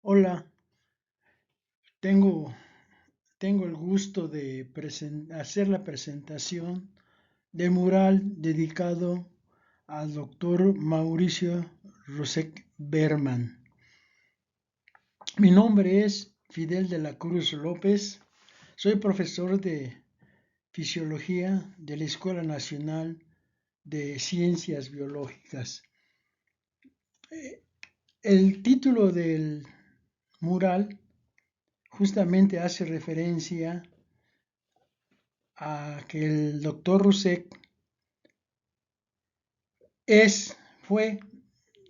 Hola, tengo, tengo el gusto de hacer la presentación del mural dedicado al doctor Mauricio Rosek Berman. Mi nombre es Fidel de la Cruz López, soy profesor de Fisiología de la Escuela Nacional de Ciencias Biológicas. El título del mural justamente hace referencia a que el doctor Roussek fue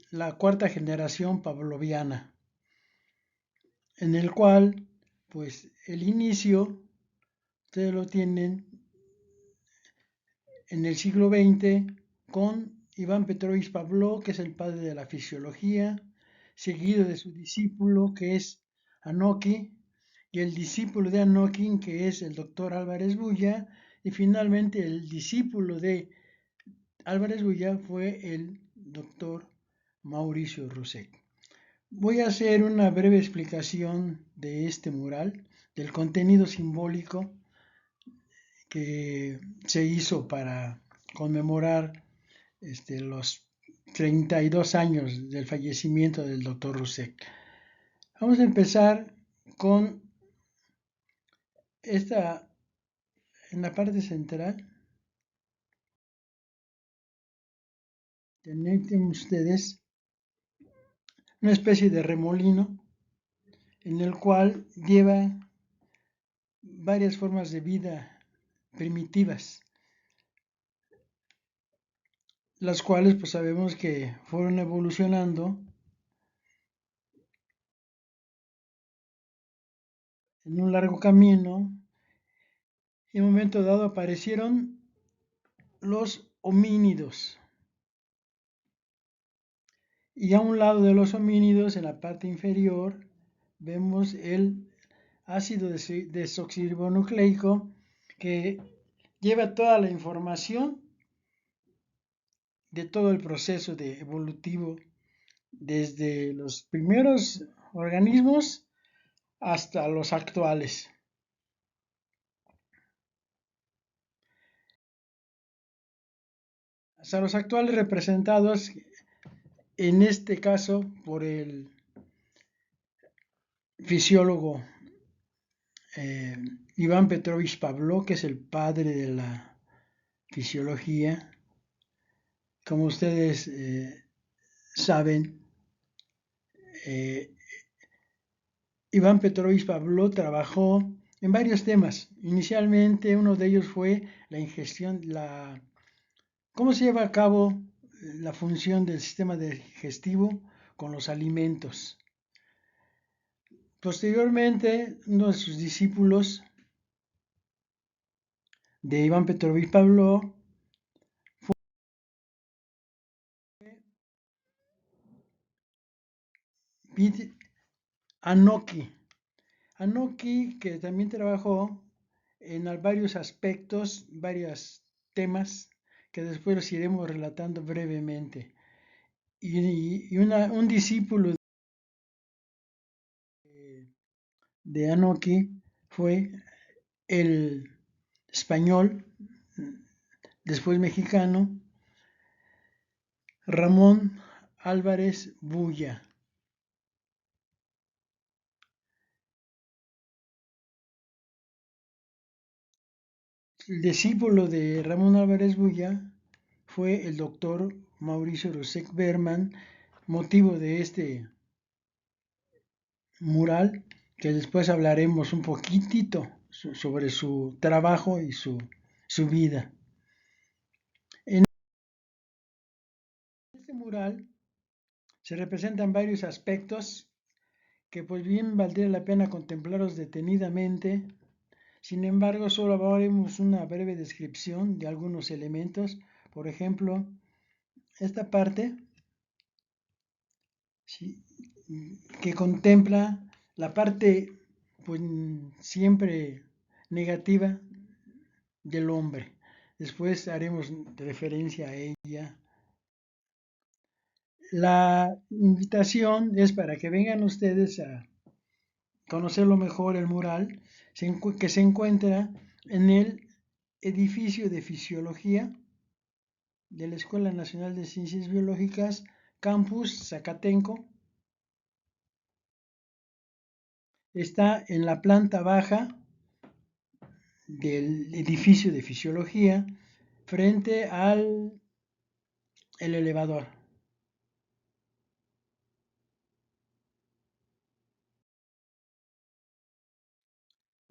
la cuarta generación pavloviana, en el cual, pues, el inicio, ustedes lo tienen en el siglo XX con Iván Petrovich Pavlov, que es el padre de la fisiología, seguido de su discípulo, que es Anoki, y el discípulo de Anoki, que es el doctor Álvarez Bulla, y finalmente el discípulo de Álvarez Bulla fue el doctor Mauricio Roussek. Voy a hacer una breve explicación de este mural, del contenido simbólico que se hizo para conmemorar los 32 años del fallecimiento del doctor Roussek. Vamos a empezar con esta, en la parte central, tienen ustedes una especie de remolino en el cual lleva varias formas de vida primitivas, las cuales pues sabemos que fueron evolucionando en un largo camino y en un momento dado aparecieron los homínidos. Y a un lado de los homínidos, en la parte inferior, vemos el ácido desoxirribonucleico que lleva toda la información de todo el proceso evolutivo desde los primeros organismos hasta los actuales. Hasta los actuales representados, en este caso, por el fisiólogo eh, Iván Petrovich Pavlov, que es el padre de la fisiología. Como ustedes saben, eh, Iván Petrovich Pavlov trabajó en varios temas. Inicialmente uno de ellos fue la ingestión, cómo se lleva a cabo la función del sistema digestivo con los alimentos. Posteriormente, uno de sus discípulos de Iván Petrovich Pavlov fue Anoki. Anoki, que también trabajó en varios aspectos, varios temas que después los iremos relatando brevemente. Y un discípulo de Anoki fue el español, después mexicano, Ramón Álvarez Bulla. El discípulo de Ramón Álvarez Bulla fue el doctor Mauricio Roussek Berman, motivo de este mural, que después hablaremos un poquitito sobre su trabajo y su vida. En este mural se representan varios aspectos que pues bien valdría la pena contemplarlos detenidamente. Sin embargo, solo haremos una breve descripción de algunos elementos. Por ejemplo, esta parte, ¿sí?, que contempla la parte pues siempre negativa del hombre. Después haremos referencia a ella. La invitación es para que vengan ustedes a conocerlo mejor el mural que se encuentra en el edificio de fisiología de la Escuela Nacional de Ciencias Biológicas, Campus Zacatenco. Está en la planta baja del edificio de fisiología frente al el elevador.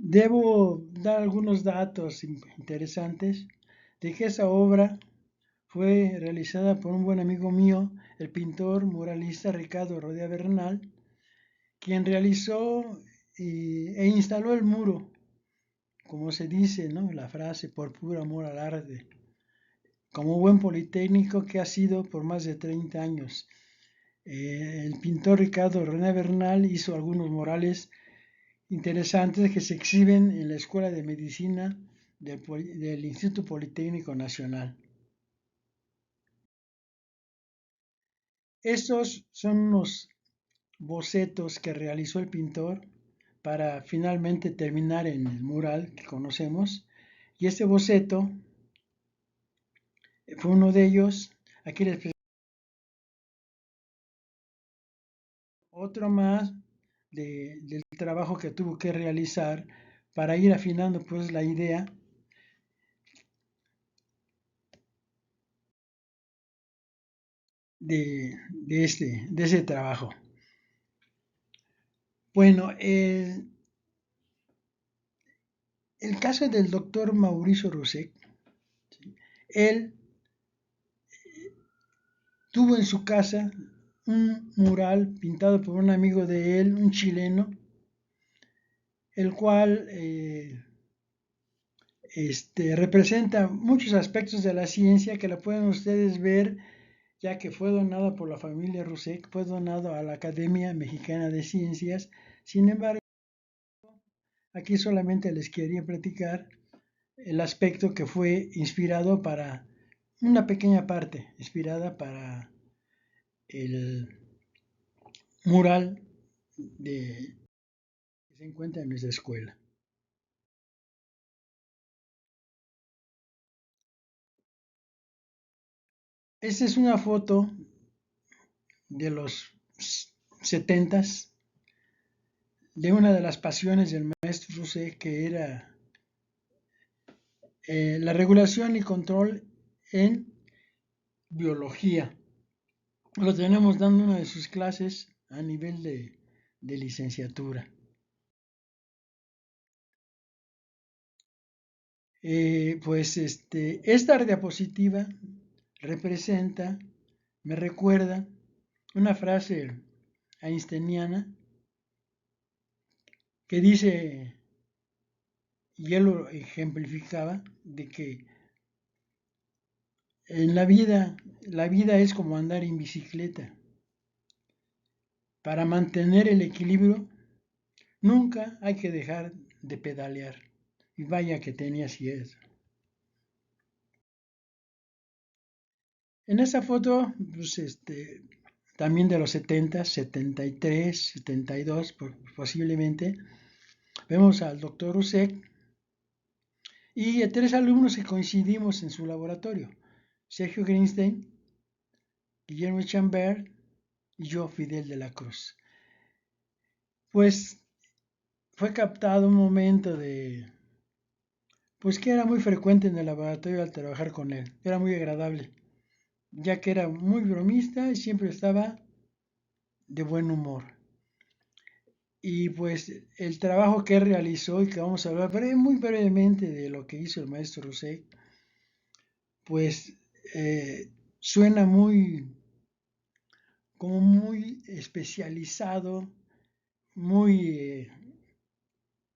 Debo dar algunos datos interesantes de que esa obra fue realizada por un buen amigo mío, el pintor muralista Ricardo Rodea Bernal, quien realizó e instaló el muro, como se dice, ¿no? La frase, por puro amor al arte, como buen politécnico que ha sido por más de 30 años. El pintor Ricardo René Bernal hizo algunos murales interesantes que se exhiben en la Escuela de Medicina del Instituto Politécnico Nacional. Estos son unos bocetos que realizó el pintor para finalmente terminar en el mural que conocemos. Y este boceto fue uno de ellos. Aquí les presento otro más del trabajo que tuvo que realizar para ir afinando pues la idea de ese trabajo. Bueno, el caso del doctor Mauricio Rusek, él tuvo en su casa un mural pintado por un amigo de él, un chileno, el cual representa muchos aspectos de la ciencia que la pueden ustedes ver, ya que fue donado por la familia Rusek, fue donado a la Academia Mexicana de Ciencias. Sin embargo, aquí solamente les quería platicar el aspecto que fue inspirado para una pequeña parte, inspirada para el mural que se encuentra en nuestra escuela. Esta es una foto de los 70s de una de las pasiones del maestro Rusé, que era la regulación y control en biología. Lo tenemos dando una de sus clases a nivel de licenciatura. Pues esta diapositiva representa, me recuerda una frase einsteiniana que dice, y él lo ejemplificaba, de que en la vida es como andar en bicicleta. Para mantener el equilibrio, nunca hay que dejar de pedalear. Y vaya que tenía así eso. En esa foto, pues también de los 70, 73, 72 posiblemente, vemos al doctor Rusek y a tres alumnos que coincidimos en su laboratorio: Sergio Greenstein, Guillermo Chambert y yo, Fidel de la Cruz. Pues fue captado un momento pues que era muy frecuente en el laboratorio al trabajar con él. Era muy agradable, ya que era muy bromista y siempre estaba de buen humor. Y pues el trabajo que realizó y que vamos a hablar muy brevemente de lo que hizo el maestro Rusek, pues suena como muy especializado, muy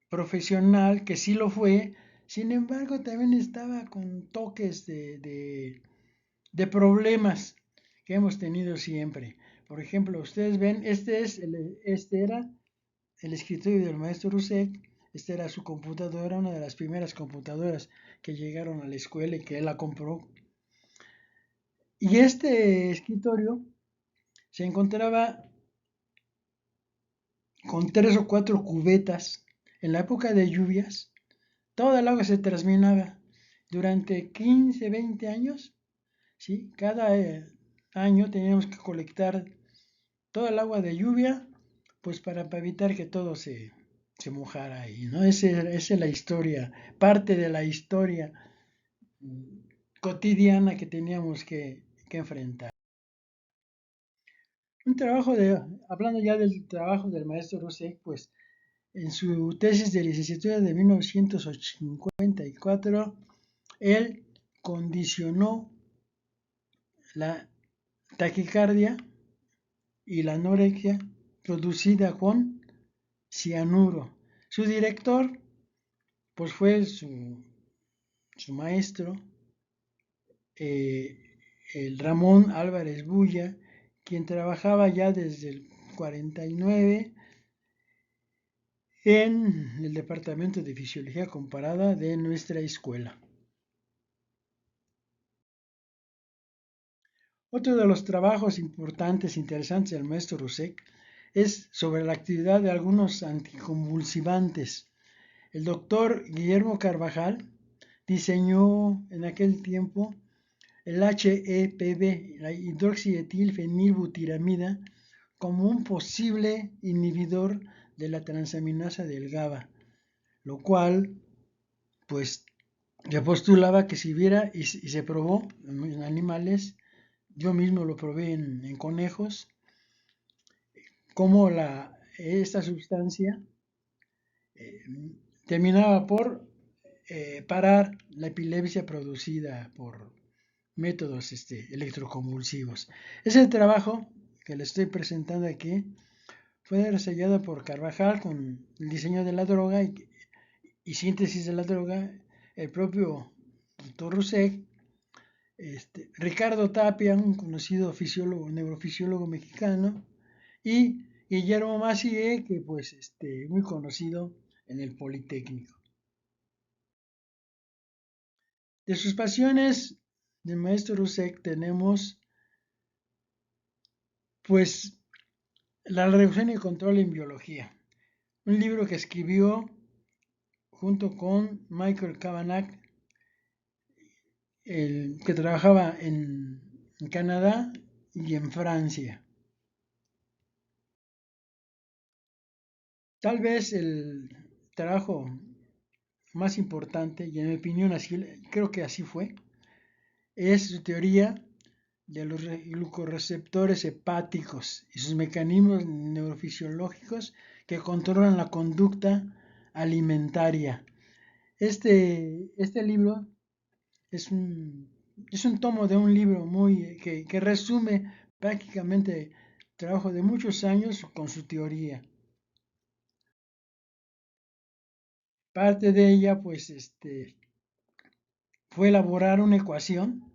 profesional, que sí lo fue. Sin embargo, también estaba con toques de problemas que hemos tenido siempre. Por ejemplo, ustedes ven, este era el escritorio del maestro Rusek. Esta era su computadora, una de las primeras computadoras que llegaron a la escuela y que él la compró. Y este escritorio se encontraba con 3 o 4 cubetas. En la época de lluvias, toda el agua se terminaba. Durante 15, 20 años, ¿sí? Cada año teníamos que colectar toda el agua de lluvia, pues para evitar que todo se mojara ahí, ¿no? Esa es la historia, parte de la historia cotidiana que teníamos que enfrentar. Hablando ya del trabajo del maestro Rosek, pues en su tesis de licenciatura de 1954, él condicionó la taquicardia y la anorexia producida con cianuro. Su director, pues fue su maestro, el Ramón Álvarez Bulla, quien trabajaba ya desde el 49 en el Departamento de Fisiología Comparada de nuestra escuela. Otro de los trabajos importantes e interesantes del maestro Rosek es sobre la actividad de algunos anticonvulsivantes. El doctor Guillermo Carvajal diseñó en aquel tiempo el HEPB, la hidroxietilfenilbutiramida, como un posible inhibidor de la transaminasa del GABA, lo cual, pues, se postulaba que si viera y se probó en animales, yo mismo lo probé en conejos, como esta sustancia eh, terminaba por parar la epilepsia producida por métodos electroconvulsivos. Ese trabajo que le estoy presentando aquí fue desarrollado por Carvajal con el diseño de la droga y síntesis de la droga, el propio doctor Rosek, Ricardo Tapia, un conocido neurofisiólogo mexicano, y Guillermo Massieu, que pues muy conocido en el Politécnico. De sus pasiones del maestro Rosek tenemos pues la reducción y control en biología, un libro que escribió junto con Michael Cavanagh, el que trabajaba en Canadá y en Francia. Tal vez el trabajo más importante, y en mi opinión creo que así fue, es su teoría de los glucorreceptores hepáticos y sus mecanismos neurofisiológicos que controlan la conducta alimentaria. Este libro es un tomo de un libro que resume prácticamente el trabajo de muchos años con su teoría. Parte de ella, pues, fue elaborar una ecuación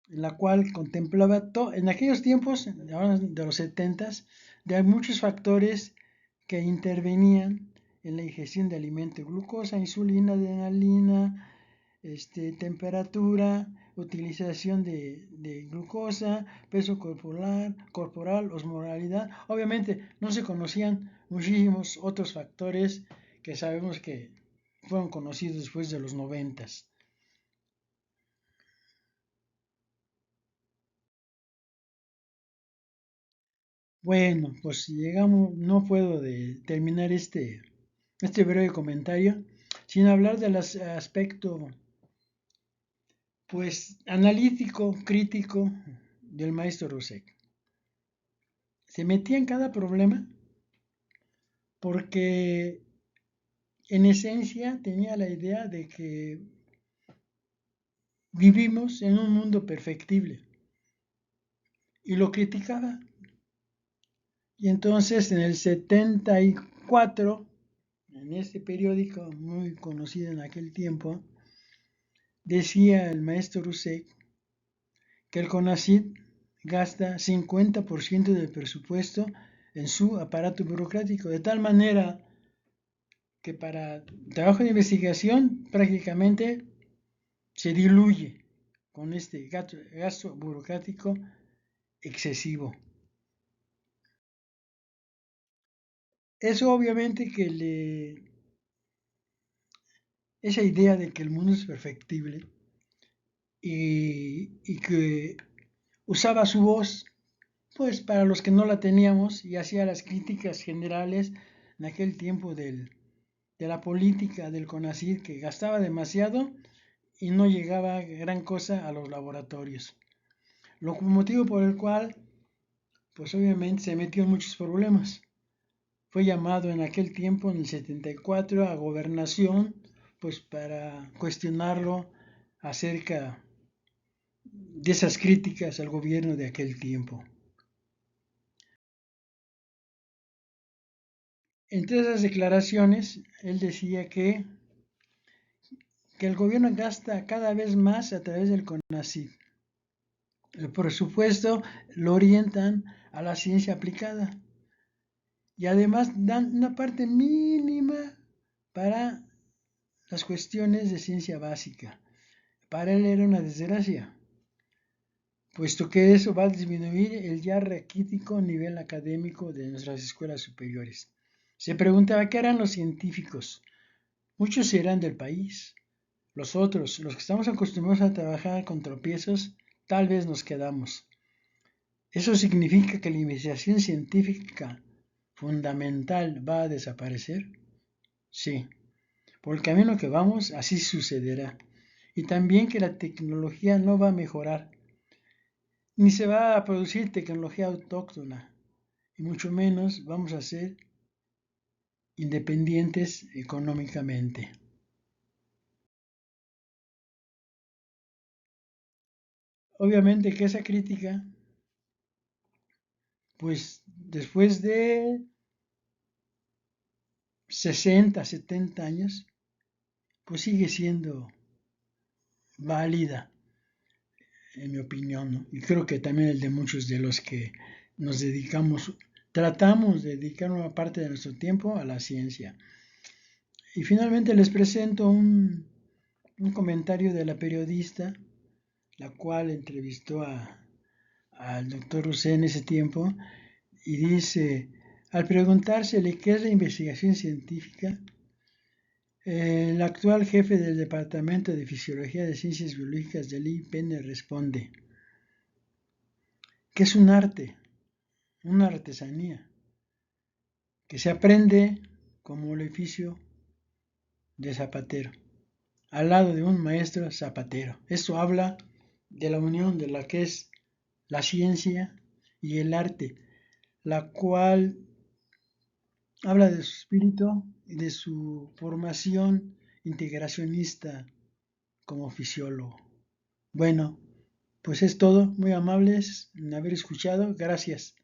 en la cual contemplaba en aquellos tiempos, de los 70s, de muchos factores que intervenían en la ingestión de alimento: glucosa, insulina, adrenalina, temperatura, utilización de glucosa, peso corporal, osmolaridad. Obviamente no se conocían muchísimos otros factores que sabemos que fueron conocidos después de los 90s. Bueno, pues llegamos, no puedo terminar este breve comentario sin hablar del aspecto, pues, analítico, crítico del maestro Rosek. Se metía en cada problema porque en esencia tenía la idea de que vivimos en un mundo perfectible y lo criticaba. Y entonces en el 74, en este periódico muy conocido en aquel tiempo, decía el maestro Rosek que el CONACYT gasta 50% del presupuesto en su aparato burocrático, de tal manera que para trabajo de investigación prácticamente se diluye con este gasto burocrático excesivo. Eso obviamente esa idea de que el mundo es perfectible y que usaba su voz pues para los que no la teníamos y hacía las críticas generales en aquel tiempo de la política del CONACYT que gastaba demasiado y no llegaba gran cosa a los laboratorios. Lo motivo por el cual pues obviamente se metió en muchos problemas. Fue llamado en aquel tiempo, en el 74, a gobernación, pues para cuestionarlo acerca de esas críticas al gobierno de aquel tiempo. Entre esas declaraciones, él decía que el gobierno gasta cada vez más a través del CONACYT. El presupuesto lo orientan a la ciencia aplicada y además dan una parte mínima para las cuestiones de ciencia básica. Para él era una desgracia, puesto que eso va a disminuir el ya raquítico nivel académico de nuestras escuelas superiores. Se preguntaba qué harán los científicos. Muchos se irán del país. Los otros, los que estamos acostumbrados a trabajar con tropiezos, tal vez nos quedamos. ¿Eso significa que la investigación científica fundamental va a desaparecer? Sí. Por el camino que vamos, así sucederá. Y también que la tecnología no va a mejorar, ni se va a producir tecnología autóctona, y mucho menos vamos a ser independientes económicamente. Obviamente que esa crítica, pues después de 60, 70 años, pues sigue siendo válida, en mi opinión, ¿no? Y creo que también el de muchos de los que nos dedicamos, tratamos de dedicar una parte de nuestro tiempo a la ciencia. Y finalmente les presento un comentario de la periodista, la cual entrevistó al doctor Rousseff en ese tiempo, y dice, al preguntársele qué es la investigación científica, el actual jefe del Departamento de Fisiología de Ciencias Biológicas del IPN responde que es un arte, una artesanía, que se aprende como el oficio de zapatero, al lado de un maestro zapatero. Esto habla de la unión de la que es la ciencia y el arte, la cual habla de su espíritu y de su formación integracionista como fisiólogo. Bueno, pues es todo. Muy amables en haber escuchado. Gracias.